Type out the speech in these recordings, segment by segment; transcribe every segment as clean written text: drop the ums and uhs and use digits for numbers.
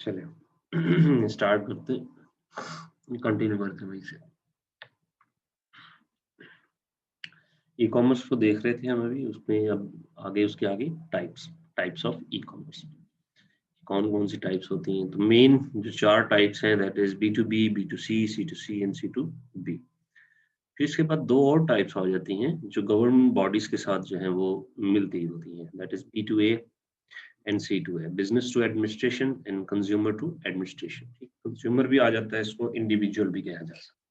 चलिए स्टार्ट करते, कंटिन्यू करते वहीं से। ई कॉमर्स को देख रहे थे हम अभी, उसमें अब आगे उसके आगे टाइप्स ऑफ ई कॉमर्स कौन कौन सी टाइप्स होती हैं। तो मेन जो 4 टाइप्स हैं that is B2B, B2C, C2C and C2B। फिर इसके बाद 2 और टाइप्स आ जाती हैं जो गवर्नमेंट बॉडीज के साथ जो है वो मिलती होती हैं, that is B2A and C2A, business to administration and consumer to administration. ठीक, कंज्यूमर भी आ जाता है, इसको इंडिविजुअल भी कहा जा सकता है।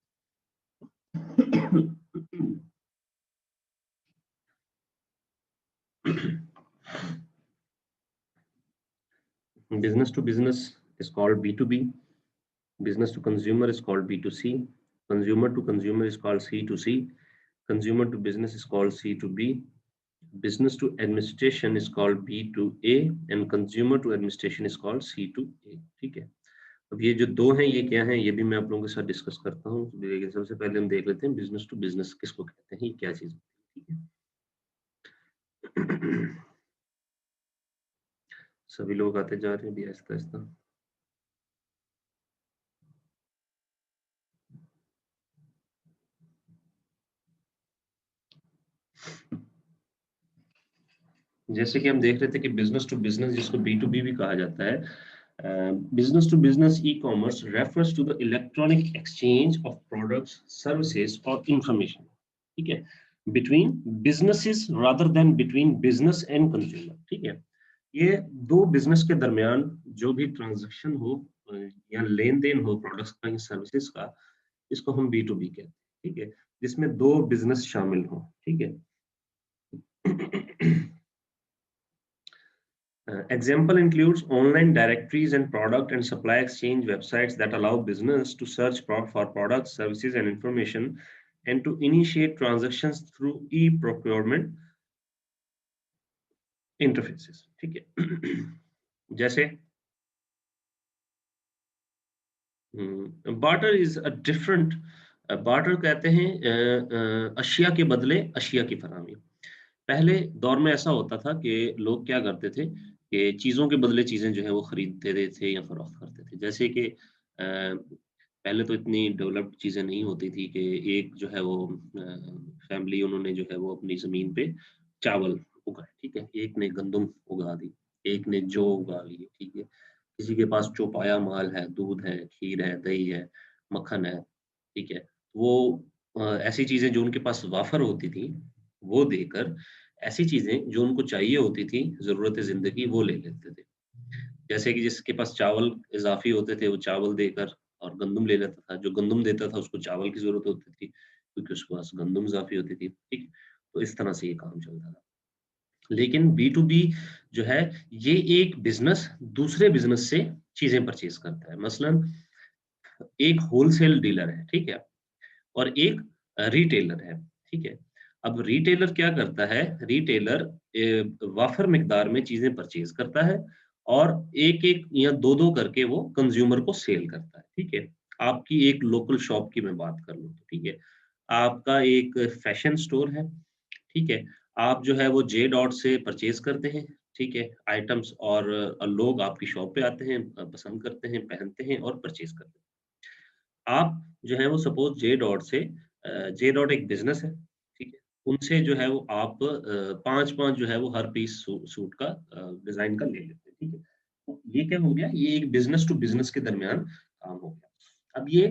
Business to business is called B2B. Business to consumer is called B2C. Consumer to consumer is called C2C. Consumer to business is called C2B. Business to administration is called B2A and consumer to administration is called C2A. ठीक है। अब ये जो 2 हैं ये क्या हैं, ये भी मैं आप लोगों के साथ डिस्कस करता हूँ। देखिए, सबसे पहले हम देख लेते हैं बिजनेस टू बिजनेस किसको कहते हैं, ये क्या चीज होती है। ठीक है। सभी लोग आते जा रहे हैं भी आहिस्ता आहिस्ता। जैसे कि हम देख रहे थे कि बिजनेस टू बिजनेस जिसको B2B भी कहा जाता है, business to business e commerce refers to the electronic exchange of products, services और इंफॉर्मेशन, ठीक है, between businesses rather than between business and consumer. ठीक है, ये 2 बिजनेस के दरमियान जो भी ट्रांजैक्शन हो या लेन देन हो प्रोडक्ट्स का या सर्विसेज का, इसको हम B2B कहते हैं। ठीक है, जिसमें 2 बिजनेस शामिल हो। ठीक है। Example includes online directories and product and supply exchange websites that allow business to search for products, services, and information, and to initiate transactions through e-procurement interfaces. ठीक है। जैसे barter is a different, barter कहते हैं अशिया के बदले अशिया की फरहमी। पहले दौर में ऐसा होता था कि लोग क्या करते थे कि चीज़ों के बदले चीज़ें जो है वो खरीदते थे या फरोख्त करते थे। जैसे कि पहले तो इतनी डेवलप्ड चीज़ें नहीं होती थी कि एक जो है वो फैमिली उन्होंने जो है वो अपनी ज़मीन पे चावल उगाए, ठीक है? एक ने गंदम उगा दी, एक ने जौ उगा ली, ठीक है? किसी के पास चौपाया माल है, दूध है, खीर है, दही है, मक्खन है, ठीक है? वो ऐसी चीज़ें जो उनके पास वाफ़र होती थी, वो देकर ऐसी चीज़ें जो उनको चाहिए होती थी, ज़रूरत-ए-ज़िंदगी वो ले लेते थे। जैसे कि जिसके पास चावल इज़ाफ़ी होते थे, वो चावल देकर और गंदम ले लेता था, जो गंदम देता था उसको चावल की ज़रूरत होती थी, क्योंकि उसके पास गंदम इज़ाफ़ी होती थी, ठीक? तो इस तरह से ये काम चलता था। लेकिन B2B जो है, ये एक बिज़नेस दूसरे बिज़नेस से चीज़ें परचेज़ करता है। मसलन एक होलसेल डीलर है, ठीक है? और एक रिटेलर है, ठीक है? अब रिटेलर क्या करता है, रिटेलर वाफ़र मिकदार में चीज़ें परचेज़ करता है और एक-एक या 2-2 करके वो कंज़्यूमर को सेल करता है, ठीक है? आपकी एक लोकल शॉप की मैं बात कर लूँ तो, ठीक है? आपका एक फैशन स्टोर है, ठीक है? आप जो है वो जे डॉट से परचेज़ करते हैं, ठीक है? आइटम्स और लोग आपकी शॉप पे आते हैं, पसंद करते हैं, पहनते हैं और परचेज़ करते हैं। आप जो है वो सपोज़ जे डॉट से जे डॉट एक बिज़नेस है, ठीक है? उनसे जो है वो आप 5-5 जो है वो हर पीस सूट का डिज़ाइन का ले लेते हैं, ठीक है? तो ये क्या हो गया? ये एक बिज़नेस टू बिज़नेस के दरमियान काम हो गया। अब ये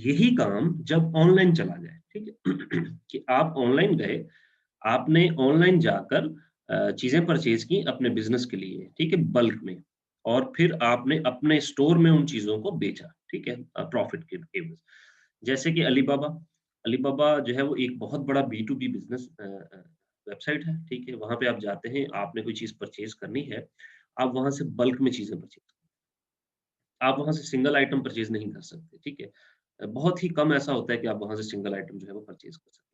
यही काम जब ऑनलाइन चला जाए, ठीक है? कि आप ऑनलाइन गए, आपने ऑनलाइन जाकर चीज़ें परचेज़ की अपने बिज़नेस के लिए, ठीक है? बल्क में और फिर आपने अपने स्टोर में उन चीज़ों को बेचा, ठीक है? प्रॉफ़िट के एवज़। जैसे कि अलीबाबा, अलीबाबा जो है वो एक बहुत बड़ा B2B बिज़नेस वेबसाइट है, ठीक है? वहाँ पे आप जाते हैं, आपने कोई चीज़ परचेज़ करनी है, आप वहाँ से बल्क में चीज़ें परचेज़, आप वहाँ से सिंगल आइटम परचेज़ नहीं कर सकते, ठीक है? बहुत ही कम ऐसा होता है कि आप वहाँ से सिंगल आइटम जो है वो परचेज़ कर सकते हैं।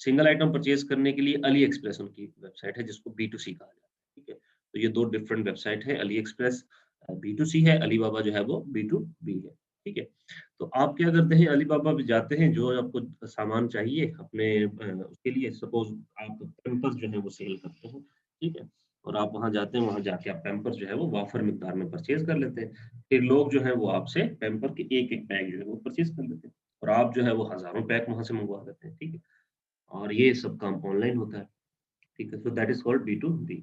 सिंगल आइटम परचेज़ करने के लिए अली एक्सप्रेस उनकी वेबसाइट है जिसको B2C कहा जाता है, ठीक है? तो ये 2 डिफरेंट वेबसाइट है, अली एक्सप्रेस B2C है, अलीबाबा जो है वो B2B है, ठीक है? तो आप क्या करते हैं, अलीबाबा पे जाते हैं, जो आपको सामान चाहिए अपने उसके लिए, सपोज़ आप पैम्पर्स जो है वो सेल करते हैं, ठीक है? और आप वहाँ जाते हैं, वहाँ जाके आप पैम्पर्स जो है वो वाफर मिकदार में परचेज़ कर लेते हैं। फिर लोग जो हैं वो आपसे पैम्पर के एक-एक पैक जो है वो परचेज़ कर लेते हैं और आप जो है वो हज़ारों पैक वहाँ से मँगवा लेते हैं, ठीक है? और ये सब काम ऑनलाइन होता है, ठीक है? So that is called B2B।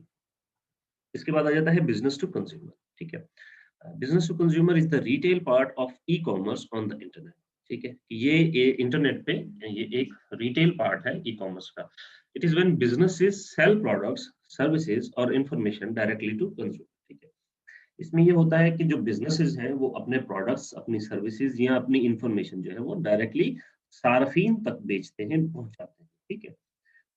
इसके बाद आ जाता है बिज़नेस टू कंज्यूमर, ठीक है? Business to consumer is the retail part of e-commerce on the internet, ठीक है? ये इंटरनेट पे ये एक रिटेल पार्ट है ई-कॉमर्स का। It is when businesses sell products, services और इन्फॉर्मेशन डायरेक्टली टू कंज्यूमर, ठीक है? इसमें ये होता है कि जो बिज़नेसेस हैं वो अपने प्रोडक्ट्स, अपनी सर्विसेज़ या अपनी इन्फॉर्मेशन जो है वो डायरेक्टली सार्फिन तक बेचते हैं, पहुँचाते हैं, ठीक है?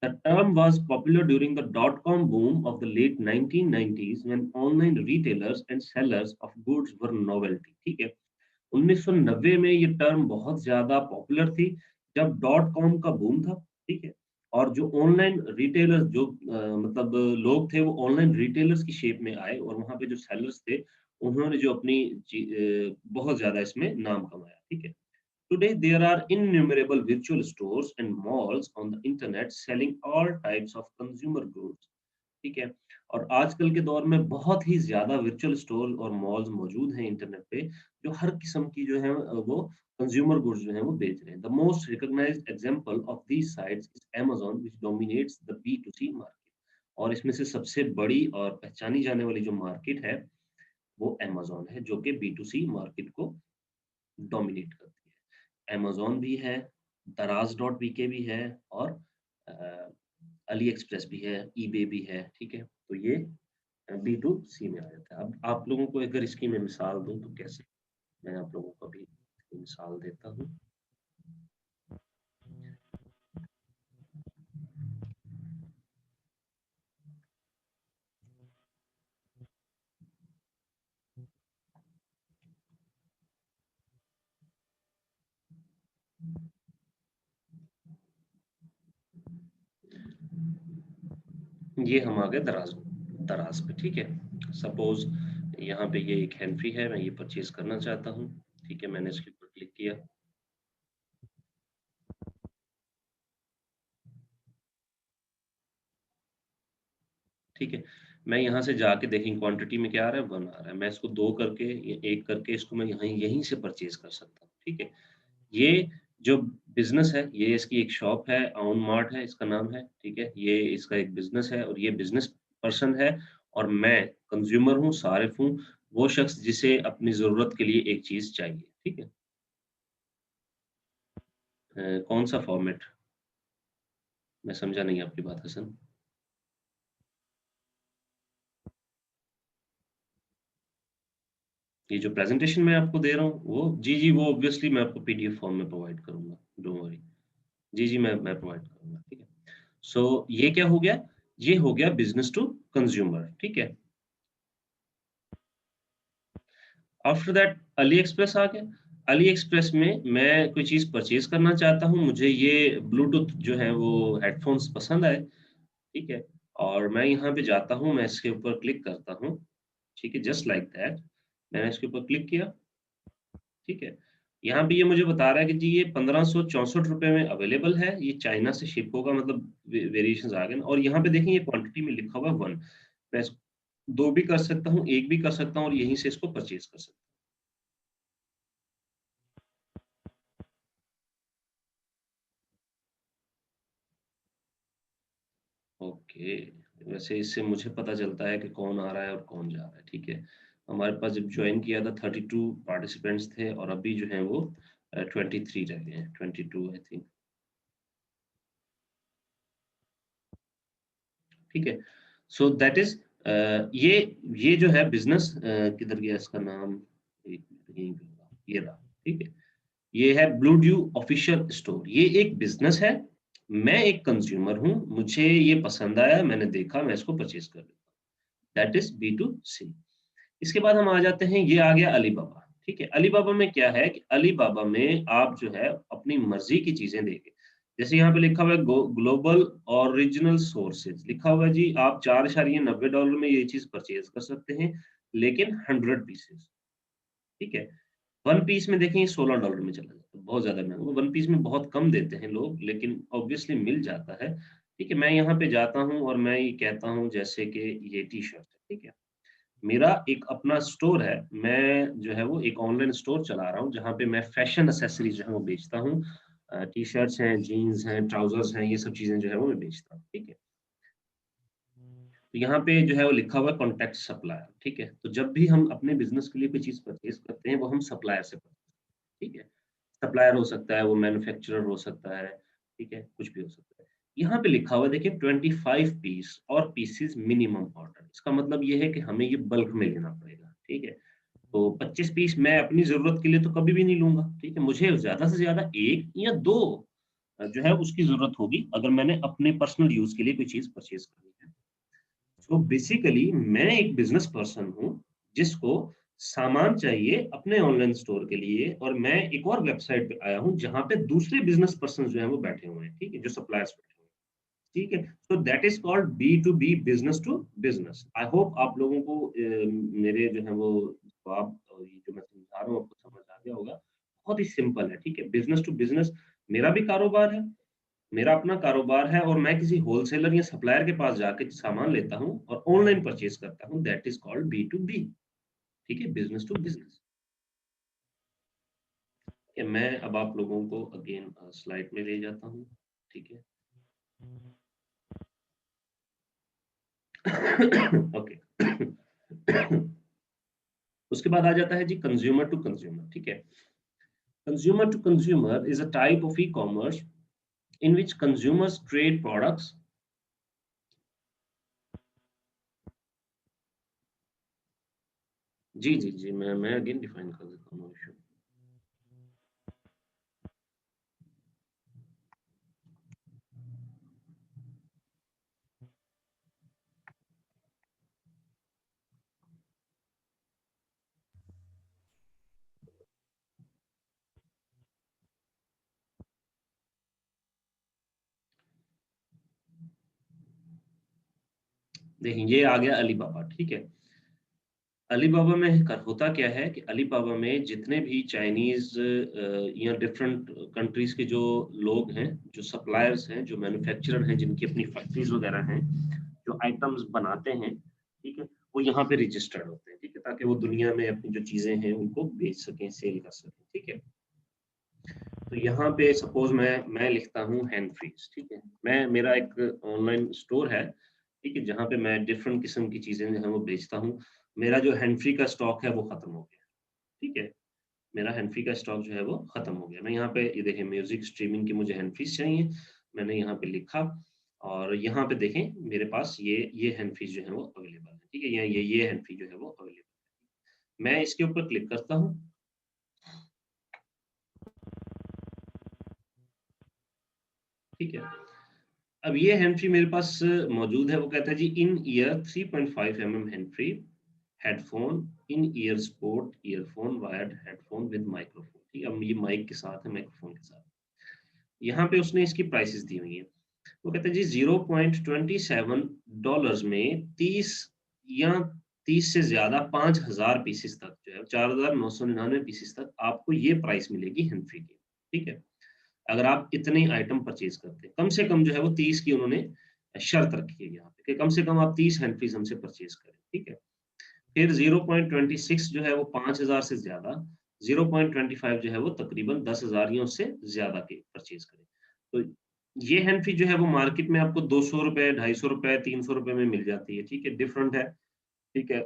The term was popular during the dot-com boom of the late 1990s when online retailers and sellers of goods were novelty. ठीक है, 1990 में ये टर्म बहुत ज़्यादा पॉपुलर थी जब डॉट कॉम का बूम था, ठीक है? और जो ऑनलाइन रिटेलर्स जो मतलब लोग थे वो ऑनलाइन रिटेलर्स की शेप में आए और वहाँ पे जो सेलर्स थे, उन्होंने जो अपनी बहुत ज़्यादा इसमें नाम कमाया, ठीक है? Today, there are innumerable virtual stores and malls on the internet selling all types of consumer goods. ठीक है? और आजकल के दौर में बहुत ही ज़्यादा वर्चुअल स्टोर और मॉल्स मौजूद हैं इंटरनेट पे, जो हर किस्म की जो है वो कंज्यूमर गुड्स जो हैं वो बेच रहे हैं। The most recognized example of these sites is Amazon which dominates the B2C market. और इसमें से सबसे बड़ी और पहचानी जाने वाली जो मार्केट है, वो अमेज़न है, जो कि B2C मार्केट को डोमिनेट करती है। अमेज़न भी है, दराज़ डॉट वीके भी है और अ, अली एक्सप्रेस भी है, ईबे भी है, ठीक है? तो ये B2C में आ जाता है। अब आप लोगों को अगर इसकी मैं मिसाल दूँ तो कैसे? मैं आप लोगों को अभी मिसाल देता हूँ। ये हम आ गए दराज़ दराज़ पे, ठीक है? सपोज़ यहाँ पे ये एक हैंड फ्री है, मैं ये परचेज़ करना चाहता हूँ, ठीक है? मैंने इसके ऊपर क्लिक किया, ठीक है? मैं यहाँ से जाके देखिए क्वांटिटी में क्या आ रहा है, 1 आ रहा है। मैं इसको 2 करके या 1 करके इसको मैं यहीं यहीं से परचेज़ कर सकता हूँ, ठीक है? ये जो बिज़नेस है, ये इसकी एक शॉप है, ऑन मार्ट है इसका नाम है, ठीक है? ये इसका एक बिज़नेस है और ये बिज़नेस पर्सन है और मैं कंज़्यूमर हूँ, सारिफ़ हूँ, वो शख़्स जिसे अपनी ज़रूरत के लिए एक चीज़ चाहिए, ठीक है? कौन-सा फ़ॉर्मेट? मैं समझा नहीं आपकी बात हसन। ये जो प्रेज़ेंटेशन मैं आपको दे रहा हूँ, वो जी, जी, वो ऑब्वियसली मैं आपको पीडीएफ फ़ॉर्म में प्रोवाइड करूँगा, डोंट वरी। जी, जी, मैं प्रोवाइड करूँगा, ठीक है? सो ये क्या हो गया? ये हो गया बिज़नेस टू कंज़्यूमर, ठीक है? आफ्टर दैट अली एक्सप्रेस आ गया। अली एक्सप्रेस में मैं कोई चीज़ परचेज़ करना चाहता हूँ, मुझे ये ब्लूटूथ जो है वो हेडफ़ोन्स पसंद आए, ठीक है? और मैं यहाँ पे जाता हूँ, मैं इसके ऊपर क्लिक करता हूँ, ठीक है? जस्ट लाइक दैट मैंने इसके ऊपर क्लिक किया, ठीक है? यहाँ पे ये मुझे बता रहा है कि जी ये ₹1564 में अवेलेबल है, ये चाइना से शिप होगा मतलब वेरिएशंस आ गए ना और यहाँ पे देखें ये क्वांटिटी में लिखा हुआ है 1 मैं इसको 2 भी कर सकता हूँ, 1 भी कर सकता हूँ और यहीं से इसको परचेज़ कर सकता हूँ। ओके, वैसे इससे मुझे पता चलता है कि कौन आ रहा है और कौन जा रहा है, ठीक है? हमारे पास जब जॉइन किया था 32 पार्टिसिपेंट्स थे और अभी जो हैं वो 23 रह गए हैं, 22 आई थिंक, ठीक है? सो दैट इज़ ये जो है बिज़नेस किधर गया इसका नाम? एक मिनट यहीं पे होगा, ये रहा, ठीक है? ये है ब्लू ड्यू ऑफिशियल स्टोर। ये एक बिज़नेस है, मैं एक कंज़्यूमर हूँ, मुझे ये पसंद आया, मैंने देखा, मैं इसको परचेज़ कर लेता हूँ। That is B2C। इसके बाद हम आ जाते हैं, ये आ गया अलीबाबा, ठीक है? अलीबाबा में क्या है कि अलीबाबा में आप जो है अपनी मर्ज़ी की चीज़ें देंगे। जैसे यहाँ पे लिखा हुआ है ग्लोबल ओरिजिनल सोर्सेज़ लिखा हुआ है जी, आप $4.90 में ये चीज़ परचेज़ कर सकते हैं, लेकिन 100 पीसेज़, ठीक है? 1 पीस में देखें ये $16 में चला जाता है, बहुत ज़्यादा महँगा। 1 पीस में बहुत कम देते हैं लोग, लेकिन ऑब्वियसली मिल जाता है, ठीक है, मैं यहाँ पे जाता हूँ और मैं ये कहता हूँ जैसे कि ये टी-शर्ट है, ठीक है? मेरा एक अपना स्टोर है, मैं जो है वो एक ऑनलाइन स्टोर चला रहा हूँ, जहाँ पे मैं फैशन एक्सेसरीज़ जो है वो बेचता हूँ। टी-शर्ट्स हैं, जीन्स हैं, ट्राउज़र्स हैं, ये सब चीज़ें जो है वो मैं बेचता हूँ, ठीक है? तो यहाँ पे जो है वो लिखा हुआ है कॉन्टैक्ट सप्लायर, ठीक है? तो जब भी हम अपने बिज़नेस के लिए कोई चीज़ परचेज़ करते हैं, वो हम सप्लायर से करते हैं, ठीक है? सप्लायर हो सकता है, वो मैन्युफैक्चरर हो सकता है, ठीक है? कुछ भी हो सकता है। यहाँ पे लिखा हुआ है देखिए 25 पीस और पीसेस मिनिमम ऑर्डर। इसका मतलब ये है कि हमें ये बल्क में लेना पड़ेगा, ठीक है? तो 25 पीस मैं अपनी ज़रूरत के लिए तो कभी भी नहीं लूँगा, ठीक है? मुझे ज़्यादा से ज़्यादा 1 या 2 जो है उसकी ज़रूरत होगी, अगर मैंने अपने पर्सनल यूज़ के लिए कोई चीज़ परचेज़ करनी है। तो बेसिकली मैं एक बिज़नेस पर्सन हूँ, जिसको सामान चाहिए अपने ऑनलाइन स्टोर के लिए और मैं एक और वेबसाइट पे आया हूँ, जहाँ पे दूसरे बिज़नेस पर्सन जो हैं वो बैठे हुए हैं, ठीक है? जो सप्लायर्स बैठे हुए हैं, ठीक है? So that is called B to B, business to business. I hope आप लोगों को मेरे जो है वो जवाब और ये जो मैं समझा रहा हूँ आपको समझ आ गया होगा। बहुत ही सिंपल है, ठीक है? बिज़नेस टू बिज़नेस मेरा भी कारोबार है, मेरा अपना कारोबार है और मैं किसी होलसेलर या सप्लायर के पास जाके सामान लेता हूँ और ऑनलाइन परचेज़ करता हूँ, that is called B to B, ठीक है? Business to business. ठीक है, मैं अब आप लोगों को अगेन स्लाइड में ले जाता हूँ, ठीक है? ओके। उसके बाद आ जाता है जी कंज्यूमर टू कंज्यूमर, ठीक है? Consumer to consumer is a type of e-commerce in which consumers trade products. जी, जी, जी, मैं अगेन डिफाइन कर देता हूँ, नो इश्यू। देखिए, ये आ गया अलीबाबा, ठीक है? अलीबाबा में कर होता क्या है कि अलीबाबा में जितने भी चाइनीज़ या डिफरेंट कंट्रीज़ के जो लोग हैं, जो सप्लायर्स हैं, जो मैन्युफैक्चरर हैं, जिनकी अपनी फैक्ट्रीज़ वगैरह हैं, जो आइटम्स बनाते हैं, ठीक है? वो यहाँ पे रजिस्टर्ड होते हैं, ठीक है? ताकि वो दुनिया में अपनी जो चीज़ें हैं, उनको बेच सकें, सेल कर सकें, ठीक है? तो यहाँ पे सपोज़ मैं लिखता हूँ हैंड फ्रीज़, ठीक है? मैं मेरा एक ऑनलाइन स्टोर है, ठीक है? जहाँ पे मैं डिफरेंट किस्म की चीज़ें जो हैं वो बेचता हूँ। मेरा जो हैंड फ्री का स्टॉक है वो खत्म हो गया, ठीक है? मेरा हैंड फ्री का स्टॉक जो है वो खत्म हो गया। मैं यहाँ पे ये देखें म्यूज़िक स्ट्रीमिंग की मुझे हैंड फ्रीज़ चाहिए, मैंने यहाँ पे लिखा और यहाँ पे देखें मेरे पास ये हैंड फ्रीज़ जो है वो अवेलेबल है, ठीक है? या ये हैंड फ्री जो है वो अवेलेबल है। मैं इसके ऊपर क्लिक करता हूँ, ठीक है? अब ये हैंड फ्री मेरे पास मौजूद है, वो कहता है जी in ear 3.5 MM hand free, headphone, in ear sport earphone, wired headphone with microphone, ठीक है? अब ये माइक के साथ है, माइक्रोफ़ोन के साथ। यहाँ पे उसने इसकी प्राइसेज़ दी हुई हैं। वो कहते हैं जी $0.27 में 30 या 30 से ज़्यादा 5,000 पीसेज़ तक जो है 4,999 पीसेज़ तक आपको ये प्राइस मिलेगी हैंड फ्री की, ठीक है? अगर आप इतने आइटम परचेज़ करते हैं। कम से कम जो है वो 30 की उन्होंने शर्त रखी है यहाँ पे कि कम से कम आप 30 हैंड फ्रीज़ हमसे परचेज़ करें, ठीक है? फिर 0.26 जो है वो 5,000 से ज़्यादा, 0.25 जो है वो तकरीबन 10,000 या उससे ज़्यादा की परचेज़ करें। तो ये हैंड फ्री जो है वो मार्केट में आपको ₹200, ₹250, ₹300 में मिल जाती है, ठीक है? डिफरेंट है, ठीक है?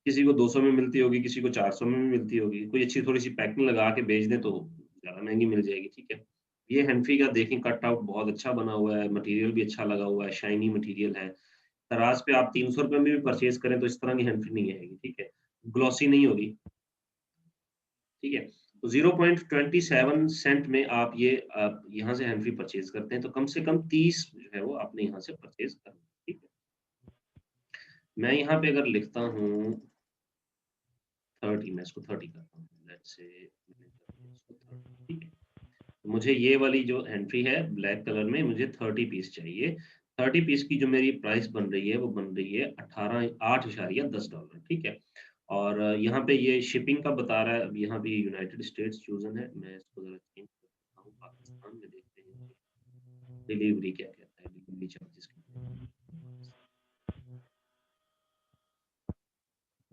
किसी को 200 में मिलती होगी, किसी को 400 में भी मिलती होगी। कोई अच्छी थोड़ी-सी पैकिंग लगा के बेच दें तो ज़्यादा महँगी मिल जाएगी, ठीक है? ये हैंड फ्री का देखें कट आउट बहुत अच्छा बना हुआ है, मटीरियल भी अच्छा लगा हुआ है, शाइनी मटीरियल है। दराज़ पे आप ₹300 में भी परचेज़ करें तो इस तरह की हैंड फ्री नहीं आएगी, ठीक है? ग्लॉसी नहीं होगी, ठीक है? तो 0.27 सेंट में आप ये यहाँ से हैंड फ्री परचेज़ करते हैं तो कम से कम 30 जो है वो आपने यहाँ से परचेज़ करना है, ठीक है? मैं यहाँ पे अगर लिखता हूँ 30 मैं इसको 30 करता हूँ, लेट्स से मैंने कर दिया इसको 30, ठीक है? तो मुझे ये वाली जो एंट्री है ब्लैक कलर में मुझे 30 पीस चाहिए। 30 पीस की जो मेरी प्राइस बन रही है वो बन रही है 18 $8.10, ठीक है? और यहाँ पे ये शिपिंग का बता रहा है, अब यहाँ पे यूनाइटेड स्टेट्स चूज़न है, मैं इसको ज़रा चेंज कर देता हूँ, पाकिस्तान में देखते हैं कि डिलीवरी क्या कहता है। Delivery charges.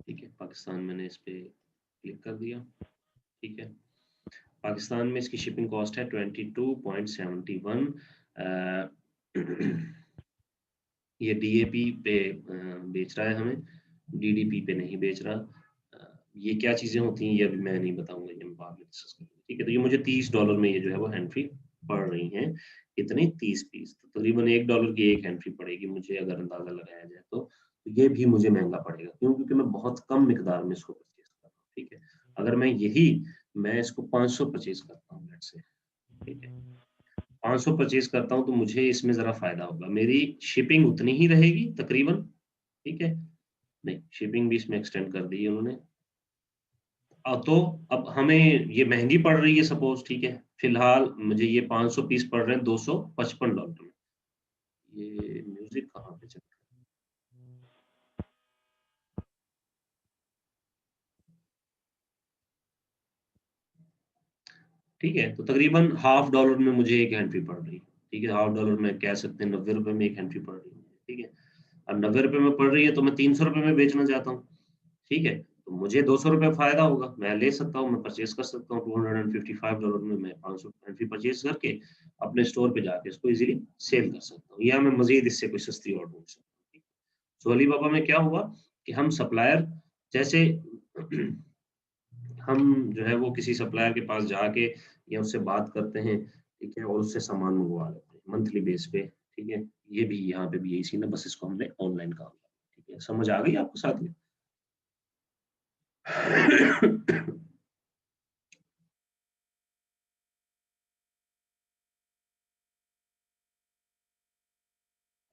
ठीक है, पाकिस्तान मैंने इस पे क्लिक कर दिया। ठीक है, पाकिस्तान में इसकी शिपिंग कॉस्ट है 22.71। ये डीएपी पे बेच रहा है हमें, डीडीपी पे नहीं बेच रहा। ये क्या चीज़ें होती हैं ये अभी मैं नहीं बताऊंगा, ये हम बाद में डिस्कस करेंगे। ठीक है, तो ये मुझे $30 में ये जो है वो हैंड फ्री पड़ रही हैं। कितनी? 30 पीस, तो तकरीबन $1 की एक हैंड फ्री पड़ेगी मुझे, अगर अंदाजा लगाया जाए तो। ये भी मुझे महंगा पड़ेगा, क्यों? क्योंकि मैं बहुत कम मिकदार में इसको परचेज कर रहा हूँ। ठीक है, अगर मैं इसको 500 परचेज करता हूँ लेट्स से, ठीक है, 500 परचेज करता हूँ तो मुझे इसमें ज़रा फ़ायदा होगा। मेरी शिपिंग उतनी ही रहेगी तकरीबन, ठीक है? नहीं, शिपिंग भी इसमें एक्सटेंड कर दी है उन्होंने। तो अब हमें ये महँगी पड़ रही है सपोज़, ठीक है? फ़िलहाल मुझे ये 500 पीस पड़ रहे हैं $255 में। ये म्यूज़िक कहाँ पे चल रहा है? ठीक है, तो तकरीबन हाफ डॉलर में मुझे एक हैंड फ्री पड़ रही है। ठीक है, हाफ डॉलर में कह सकते हैं ₹90 में एक हैंड फ्री पड़ रही है। ठीक है, अब ₹90 में पड़ रही है तो मैं ₹300 में बेचना चाहता हूँ। ठीक है, तो मुझे ₹200 फ़ायदा होगा, मैं ले सकता हूँ, मैं परचेज़ कर सकता हूँ। $255 में मैं 500 एंट्री परचेज़ करके अपने स्टोर पे जाके इसको ईज़िली सेल कर सकता हूँ, या मैं मज़ीद इससे कोई सस्ती और ढूँढ सकता हूँ। सो अलीबाबा में क्या हुआ कि हम सप्लायर जैसे हम जो है वो किसी सप्लायर के पास जाके या उससे बात करते हैं, ठीक है, और उससे सामान मँगवा लेते हैं मंथली बेस पे, ठीक है? ये भी यहाँ पे भी यही सीन है, बस इसको हमने ऑनलाइन काम किया, ठीक है? समझ आ गई आपको साथ में?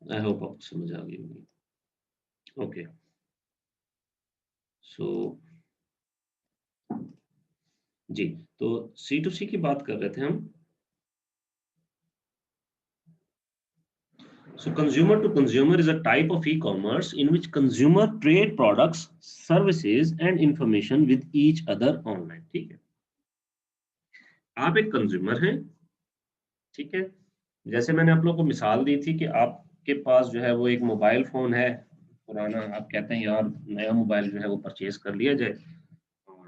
आई होप आपको समझ आ गई होगी। ओके, सो जी, तो सी टू सी की बात कर रहे थे हम। So consumer to consumer is a type of e-commerce in which consumer trade products, services and information with each other online। ठीक है, आप एक कंज्यूमर हैं, ठीक है, जैसे मैंने आप लोगों को मिसाल दी थी कि आपके पास जो है वो एक मोबाइल फोन है पुराना, आप कहते हैं यार नया मोबाइल जो है वो परचेज कर लिया जाए, और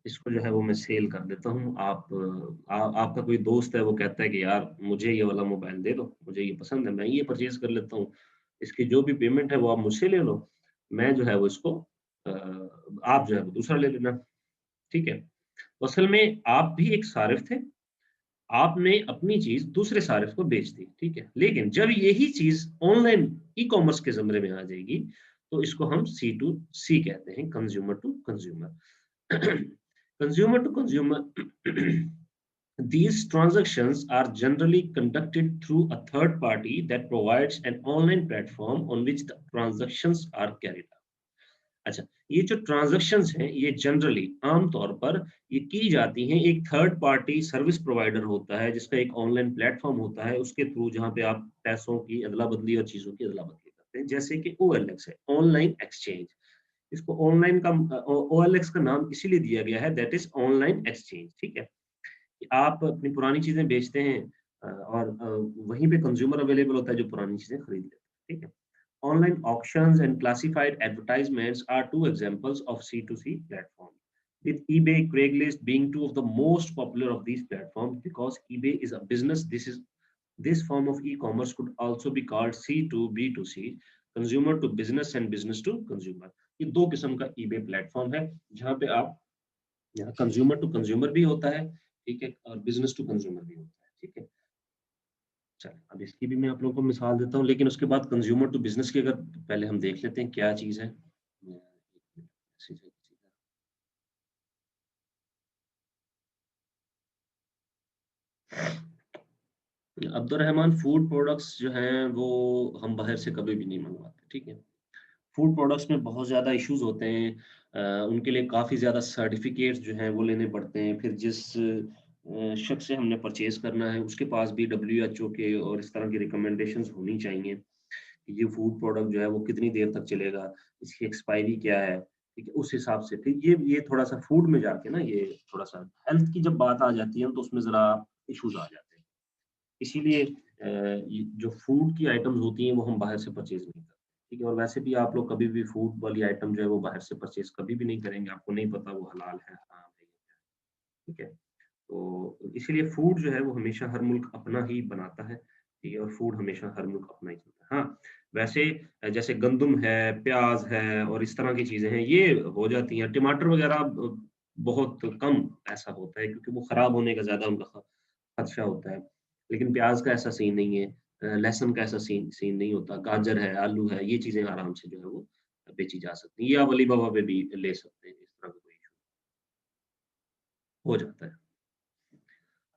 इसको जो है वो मैं सेल कर देता हूँ। आपका कोई दोस्त है वो कहता है कि यार मुझे ये वाला मोबाइल दे दो, मुझे ये पसंद है, मैं ये परचेज़ कर लेता हूँ। इसकी जो भी पेमेंट है वो आप मुझसे ले लो। मैं जो है वो इसको आप जो है वो दूसरा ले लेना। ठीक है? तो असल में आप भी एक सारिफ थे, आपने अपनी चीज़ दूसरे सारिफ को बेच दी। ठीक है? लेकिन जब यही चीज़ ऑनलाइन ई-कॉमर्स के ज़मरे में आ जाएगी, तो इसको हम सी टू सी कहते हैं, consumer to consumer. Consumer to consumer, these transactions are generally conducted through a third party that provides an online platform on which the transactions are carried out। अच्छा, ये जो ट्रांजैक्शंस हैं ये जनरली आम तौर पर ये की जाती हैं, एक थर्ड पार्टी सर्विस प्रोवाइडर होता है जिसका एक ऑनलाइन प्लेटफॉर्म होता है, उसके थ्रू जहाँ पे आप पैसों की अदला-बदली और चीज़ों की अदला-बदली करते हैं, जैसे कि ओएलएक्स है, ऑनलाइन एक्सचेंज। इसको ऑनलाइन का ओएलएक्स का नाम इसीलिए दिया गया है, दैट इज़ ऑनलाइन एक्सचेंज। ठीक है? कि आप अपनी पुरानी चीज़ें बेचते हैं, और वहीं पे कंज्यूमर अवेलेबल होता है जो पुरानी चीज़ें खरीद लेता है। ठीक है? Online auctions and classified advertisements are two examples of C2C platform, with eBay, Craigslist being two of the most popular of these platforms because eBay is a business. This form of e-commerce could also be called C2B2C, consumer to business and business to consumer। ये दो किस्म का eBay platform है जहाँ पे आप यहाँ consumer to consumer भी होता है, ठीक है, और बिजनेस टू कंज्यूमर भी होता है। ठीक है, चलिए अब इसकी भी मैं आप लोगों को मिसाल देता हूँ, लेकिन उसके बाद कंज्यूमर टू बिज़नेस की अगर पहले हम देख लेते हैं क्या चीज़ है। अब्दुर्रहमान, फूड प्रोडक्ट्स जो हैं वो हम बाहर से कभी भी नहीं मंगवाते, ठीक है? फूड प्रोडक्ट्स में बहुत ज़्यादा इश्यूज़ होते हैं, उनके लिए काफ़ी ज़्यादा सर्टिफ़िकेट्स जो हैं वो लेने पड़ते हैं। फिर जिस शख़्स से हमने परचेज़ करना है उसके पास भी डब्ल्यूएचओ के और इस तरह की रिकमेंडेशंस होनी चाहिए। ये फूड प्रोडक्ट जो है वो कितनी देर तक चलेगा, इसकी एक्सपायरी क्या है, ठीक है? उस हिसाब से फिर ये थोड़ा-सा फूड में जाके ना ये थोड़ा-सा हेल्थ की जब बात आ जाती है तो उसमें ज़रा इश्यूज़ आ जाते हैं। इसीलिए ये जो फूड की आइटम्स होती हैं वो हम बाहर से परचेज़ नहीं करते, ठीक है? और वैसे भी आप लोग कभी भी फूड वाली आइटम जो है वो बाहर से परचेज़ कभी भी नहीं करेंगे, आपको नहीं पता वो हलाल है, हराम है, ठीक है? तो इसीलिए फूड जो है वो हमेशा हर मुल्क अपना ही बनाता है, ठीक है? और फूड हमेशा हर मुल्क अपना ही चलता है। हाँ, वैसे जैसे गंदुम है, प्याज़ है और इस तरह की चीज़ें हैं, ये हो जाती हैं। टमाटर वगैरह बहुत कम ऐसा होता है क्योंकि वो खराब होने का ज़्यादा उनका खदशा होता है। लेकिन प्याज़ का ऐसा सीन नहीं है, लहसुन का ऐसा सीन सीन नहीं होता, गाजर है, आलू है, ये चीज़ें आराम से जो है वो बेची जा सकती हैं। ये आप अलीबाबा पे भी ले सकते हैं, इस तरह का कोई इश्यू हो जाता है।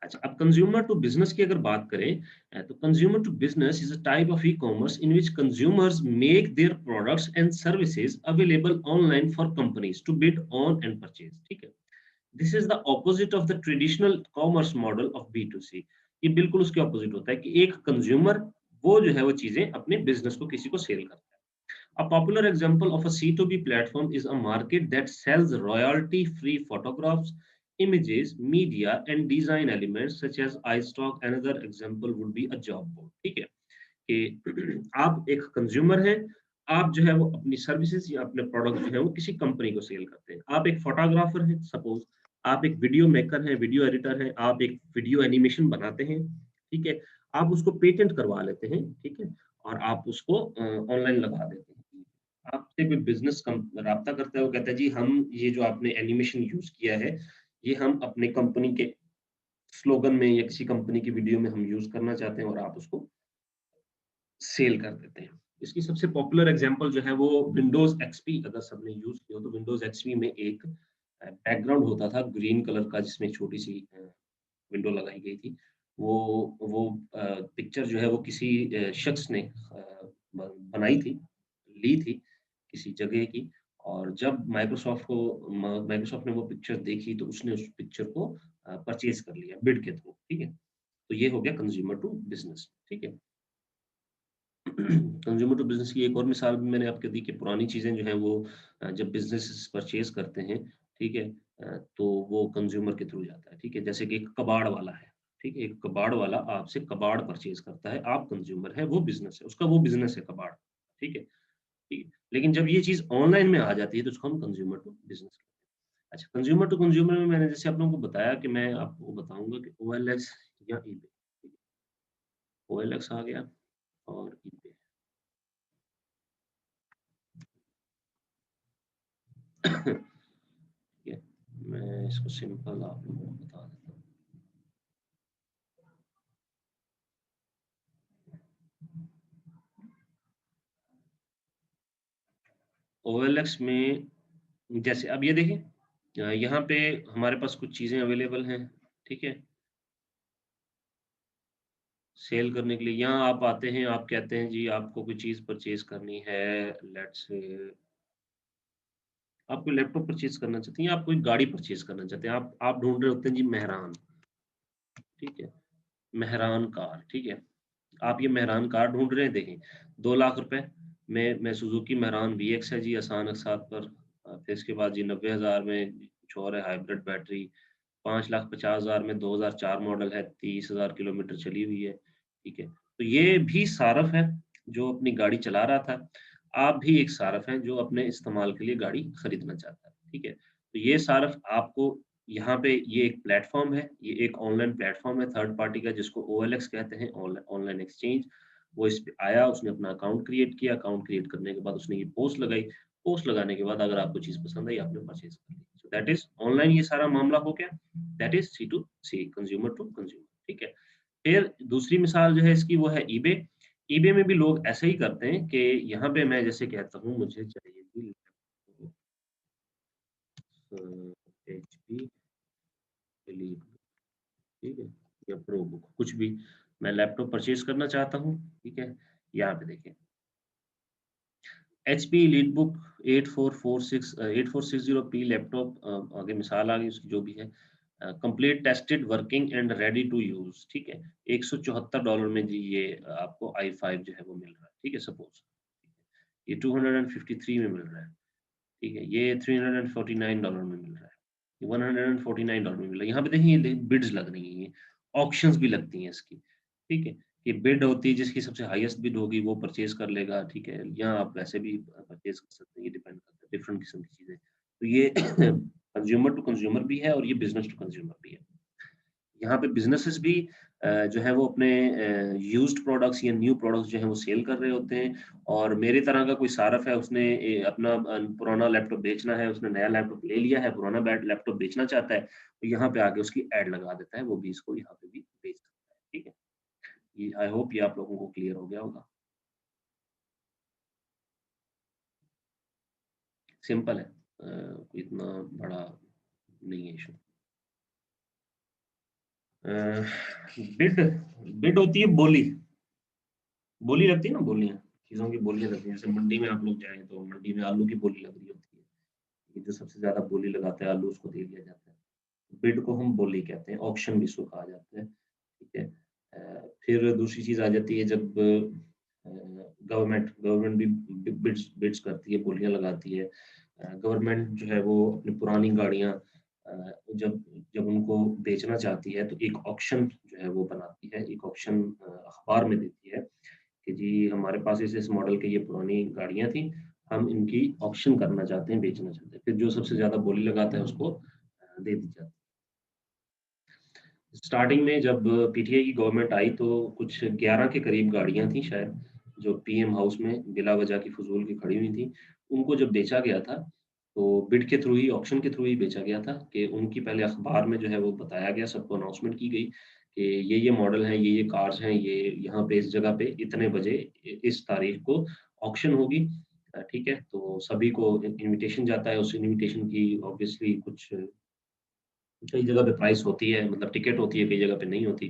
अच्छा, अब कंज्यूमर टू बिज़नेस की अगर बात करें तो consumer to business is a type of e-commerce in which consumers make their products and services available online for companies to bid on and purchase, ठीक है? This is the opposite of the traditional commerce model of B to C. ये बिल्कुल उसके opposite होता है कि एक consumer वो जो है वो चीज़ें अपने बिज़नेस को किसी को सेल करता है। A popular example of a C2B platform is a market that sells royalty-free photographs, images, media, and design elements such as iStock. Another example would be a job board. ठीक है कि आप एक कंज्यूमर हैं, आप जो है वो अपनी सर्विसेज या अपने प्रोडक्ट जो है वो किसी कंपनी को सेल करते हैं। आप एक फोटोग्राफर हैं, सपोज आप एक वीडियो मेकर हैं, वीडियो एडिटर हैं, आप एक वीडियो एनिमेशन बनाते हैं, ठीक है? आप उसको पेटेंट करवा लेते हैं, ठीक है? और आप उसको ऑनलाइन लगा देते हैं। आपसे कोई बिज़नेस कम राब्ता करता है, वो कहता है जी हम ये जो आपने एनिमेशन यूज़ किया है, ये हम अपने कंपनी के स्लोगन में या किसी कंपनी की वीडियो में हम यूज़ करना चाहते हैं और आप उसको सेल कर देते हैं। इसकी सबसे पॉपुलर एग्ज़ाम्पल जो है वो विंडोज़ एक्सपी अगर सबने यूज़ किया हो तो विंडोज़ एक्सपी में एक बैकग्राउंड होता था ग्रीन कलर का जिसमें छोटी-सी विंडो लगाई गई थी। वो पिक्चर जो है वो किसी शख्स ने ब बनाई थी, ली थी किसी जगह की और जब माइक्रोसॉफ्ट ने वो पिक्चर देखी तो उसने उस पिक्चर को परचेज़ कर लिया बिड के थ्रू, ठीक है? तो ये हो गया कंज्यूमर टू बिज़नेस, ठीक है? कंज्यूमर टू बिज़नेस की एक और मिसाल भी मैंने आपको दी कि पुरानी चीज़ें जो हैं वो जब बिज़नेसेस परचेज़ करते हैं, ठीक है? तो वो कंज्यूमर के थ्रू जाता है, ठीक है? जैसे कि एक कबाड़ वाला है, ठीक है? एक कबाड़ वाला आपसे कबाड़ परचेज़ करता है, आप कंज्यूमर हैं, वो बिज़नेस है, उसका वो बिज़नेस है कबाड़, ठीक है? ठीक है। लेकिन जब ये चीज़ ऑनलाइन में आ जाती है तो उसको हम कंज्यूमर टू बिज़नेस अच्छा, कंज्यूमर टू कंज्यूमर में मैंने जैसे आप लोगों को बताया कि मैं आपको बताऊँगा कि ओएलएक्स या ईबे, ओएलएक्स आ गया और ईबे। ठीक है, मैं इसको सिंपल आप लोगों को बता देता हूँ। ओएलएक्स में जैसे अब ये देखिए यहाँ पे हमारे पास कुछ चीज़ें अवेलेबल हैं, ठीक है? सेल करने के लिए यहाँ आप आते हैं, आप कहते हैं जी आपको कोई चीज़ परचेज़ करनी है, लेट्स से आप कोई लैपटॉप परचेज़ करना चाहते हैं या आप कोई गाड़ी परचेज़ करना चाहते हैं। आप ढूँढ रहे होते हैं जी मेहरान, ठीक है? मेहरान कार, ठीक है? आप ये मेहरान कार ढूँढ रहे हैं, देखें 2 लाख रुपए में सुज़ुकी मेहरान वीएक्स है जी आसान अकसात पर। फिर इसके बाद जी 90,000 में कुछ और है हाइब्रिड बैटरी, 5,50,000 में 2004 मॉडल है, 30,000 किलोमीटर चली हुई है, ठीक है? तो ये भी सारफ़ है, जो अपनी गाड़ी चला रहा था। आप भी एक सारफ़ हैं, जो अपने इस्तेमाल के लिए गाड़ी खरीदना चाहता है, ठीक है? तो ये सारफ़ आपको यहाँ पे ये एक प्लेटफ़ॉर्म है, ये एक ऑनलाइन प्लेटफ़ॉर्म है थर्ड पार्टी का जिसको ओएलएक्स कहते हैं, ऑनलाइन एक्सचेंज। वो इस पे आया, उसने अपना अकाउंट क्रिएट किया, अकाउंट क्रिएट करने के बाद उसने ये पोस्ट लगाई, पोस्ट लगाने के बाद अगर आपको चीज़ पसंद आई, आपने परचेज़ कर ली। सो दैट इज़ ऑनलाइन ये सारा मामला हो गया, that is C to C, consumer to consumer, ठीक है? फिर दूसरी मिसाल जो है इसकी वो है ईबे। ईबे में भी लोग ऐसे ही करते हैं कि यहाँ पे मैं जैसे कहता हूँ मुझे चाहिए थी एचपी एलीट, ठीक है? या प्रो बुक कुछ भी मैं लैपटॉप परचेज़ करना चाहता हूँ, ठीक है? यहाँ पे देखिए एचपी एलीटबुक 8460p लैपटॉप आगे मिसाल आ गई उसकी जो भी है complete tested working and ready to use, ठीक है? $174 में जी ये आपको i5 जो है वो मिल रहा है, ठीक है? सपोज़ ये 253 में मिल रहा है, ठीक है? ये $349 में मिल रहा है, $149 में मिल रहा है। यहाँ पे देखिए ये बिड्स लग रही हैं ये, ऑक्शंस भी लगती हैं इसकी, ठीक है? कि बिड होती है, जिसकी सबसे हाईएस्ट बिड होगी वो परचेज़ कर लेगा, ठीक है? या आप वैसे भी परचेज़ कर सकते हैं, ये डिपेंड करता है, डिफरेंट किस्म की चीज़ें। तो ये कंज़्यूमर टू कंज़्यूमर भी है और ये बिज़नेस टू कंज़्यूमर भी है। यहाँ पे बिज़नेसेस भी जो है वो अपने यूज्ड प्रोडक्ट्स या न्यू प्रोडक्ट्स जो हैं वो सेल कर रहे होते हैं, और मेरी तरह का कोई सारफ है, उसने अपना पुराना लैपटॉप बेचना है, उसने नया लैपटॉप ले लिया है, पुराना बैट लैपटॉप बेचना चाहता है, तो यहाँ पे आके उसकी ऐड लगा देता है, वो भी इसको यहाँ पे भी बेच सकता है, ठीक है? ये आई होप ये आप लोगों को क्लियर हो गया होगा। सिंपल है, कोई इतना बड़ा नहीं है इश्यू। अ, बिड बिड होती है बोली। बोली लगती है ना, बोलियाँ, चीज़ों की बोलियाँ लगती हैं। जैसे मंडी में आप लोग जाएँ तो मंडी में आलू की बोली लग रही होती है। ये जो सबसे ज़्यादा बोली लगाता है आलू, उसको दे दिया जाता है। बिड को हम बोली कहते हैं, ऑक्शन भी इसको कहा जाता है, ठीक है? फिर दूसरी चीज़ आ जाती है जब गवर्नमेंट गवर्नमेंट भी बिड्स बिड्स करती है, बोलियाँ लगाती है। गवर्नमेंट जो है वो अपनी पुरानी गाड़ियाँ जब जब उनको बेचना चाहती है तो एक ऑक्शन जो है वो बनाती है, एक ऑक्शन अखबार में देती है कि जी हमारे पास इस मॉडल की ये पुरानी गाड़ियाँ थी, हम इनकी ऑक्शन करना चाहते हैं, बेचना चाहते हैं। फिर जो सबसे ज़्यादा बोली लगाता है उसको दे दी जाती है। स्टार्टिंग में जब पीटीआई की गवर्नमेंट आई तो कुछ 11 के करीब गाड़ियाँ थी शायद, जो पीएम हाउस में बिला वजह की फ़िज़ूल की खड़ी हुई थी। उनको जब बेचा गया था, तो बिड के थ्रू ही, ऑक्शन के थ्रू ही बेचा गया था कि उनकी पहले अखबार में जो है वो बताया गया, सबको अनाउंसमेंट की गई कि ये मॉडल हैं, ये कार्स हैं, ये यहाँ पे इस जगह पे इतने बजे इस तारीख को ऑक्शन होगी। ठीक है? तो सभी को इन्विटेशन जाता है, उस इन्विटेशन की ऑब्वियसली कुछ कई जगह पे प्राइस होती है, मतलब टिकट होती है, कई जगह पे नहीं होती,